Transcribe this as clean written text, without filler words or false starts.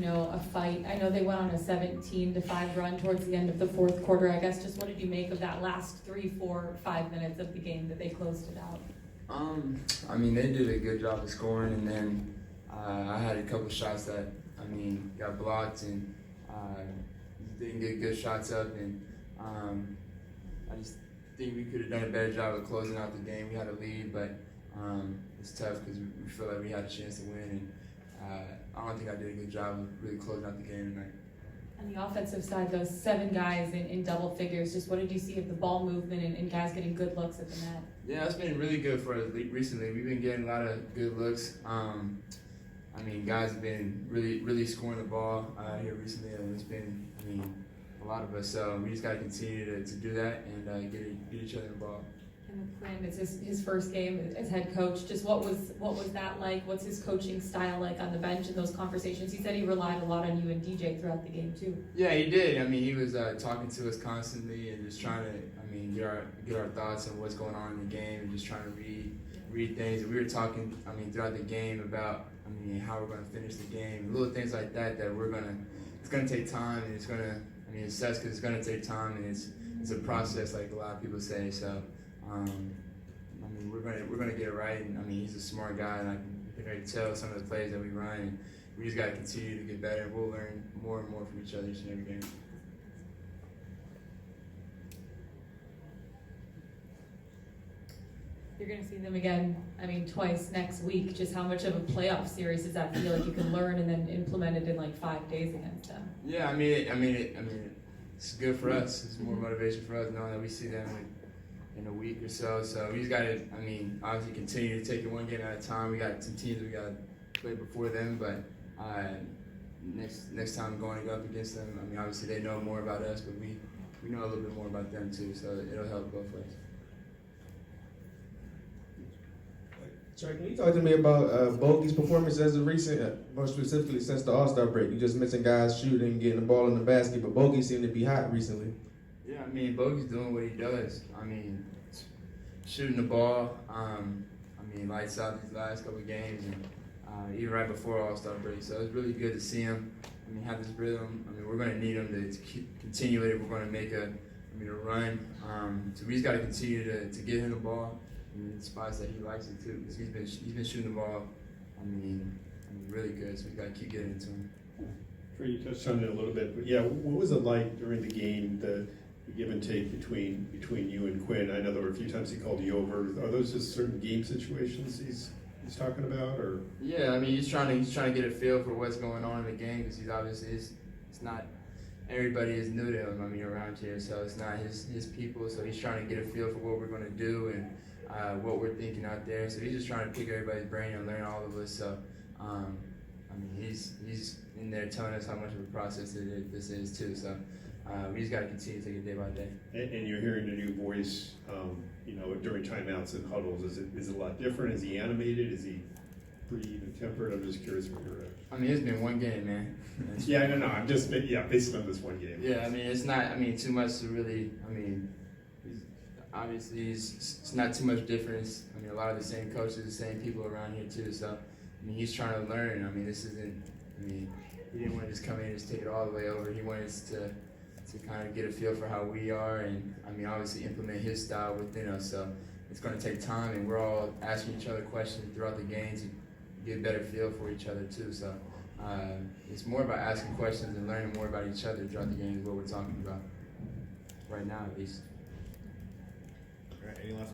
a fight. I know they went on a 17-5 run towards the end of the fourth quarter. I guess just what did you make of that last 3, 4, 5 minutes of the game that they closed it out? I mean, they did a good job of scoring, and then I had a couple shots that, got blocked and didn't get good shots up, and I just think we could have done a better job of closing out the game. We had a lead, but it's tough because we feel like we had a chance to win, and I don't think I did a good job of really closing out the game tonight. On the offensive side, those 7 guys in double figures, just what did you see of the ball movement and guys getting good looks at the net? Yeah, it's been really good for us recently. We've been getting a lot of good looks. Guys have been really scoring the ball here recently, and it's been, a lot of us. So we just got to continue to do that and get each other involved. And with Quinn, it's his first game as head coach. Just what was that like? What's his coaching style like on the bench in those conversations? He said he relied a lot on you and DJ throughout the game too. Yeah, he did. He was talking to us constantly and just trying to, get our thoughts on what's going on in the game and just trying to read things. And we were talking, throughout the game about, how we're going to finish the game, little things like that it's going to take time, and it's going to, it sucks because it's going to take time, and it's a process like a lot of people say. So, we're going to get it right, and he's a smart guy, and I can already tell some of the plays that we run, and we just got to continue to get better, and we'll learn more and more from each other each and every game. You're going to see them again, twice next week. Just how much of a playoff series does that feel like you can learn and then implement it in like 5 days against them? Yeah, it's good for us. It's more motivation for us knowing that we see them in a week or so. So we just got to, obviously continue to take it one game at a time. We got some teams we got to play before them, but next time going up against them, obviously they know more about us, but we know a little bit more about them too. So it'll help both ways. Trae, can you talk to me about Bogey's performance as of recent, more specifically since the All-Star break? You just mentioned guys shooting, getting the ball in the basket, but Bogey seemed to be hot recently. Yeah, Bogey's doing what he does. Shooting the ball. Lights out these last couple of games, and even right before All-Star break. So it's really good to see him. Have this rhythm. We're going to need him to continue it. We're going to make a run. So we just got to continue to get him the ball in spots that he likes it too, because he's been shooting the ball. Really good. So we got to keep getting it to him. Trae, you touched on it a little bit, but yeah, what was it like during the game, the give and take between you and Quinn? I know there were a few times he called you over. Are those just certain game situations he's talking about, or? Yeah, he's trying to get a feel for what's going on in the game, because he's obviously it's not everybody is new to him. Around here, so it's not his people. So he's trying to get a feel for what we're going to do and what we're thinking out there. So he's just trying to pick everybody's brain and learn all of us. So he's in there telling us how much of a process this is too. So we just got to continue to take it day by day. And you're hearing a new voice, during timeouts and huddles. Is it a lot different? Is he animated? Is he pretty even tempered? I'm just curious what you're at. It's been one game, man. Yeah, no. I'm just based on this one game. Yeah, it's not. Too much to really. Obviously, it's not too much difference. A lot of the same coaches, the same people around here too. So, he's trying to learn. This isn't. He didn't want to just come in and just take it all the way over. He wanted us to kind of get a feel for how we are, and obviously implement his style within us. So it's going to take time, and we're all asking each other questions throughout the game to get a better feel for each other too. So it's more about asking questions and learning more about each other throughout the game is what we're talking about right now, at least. All right, any last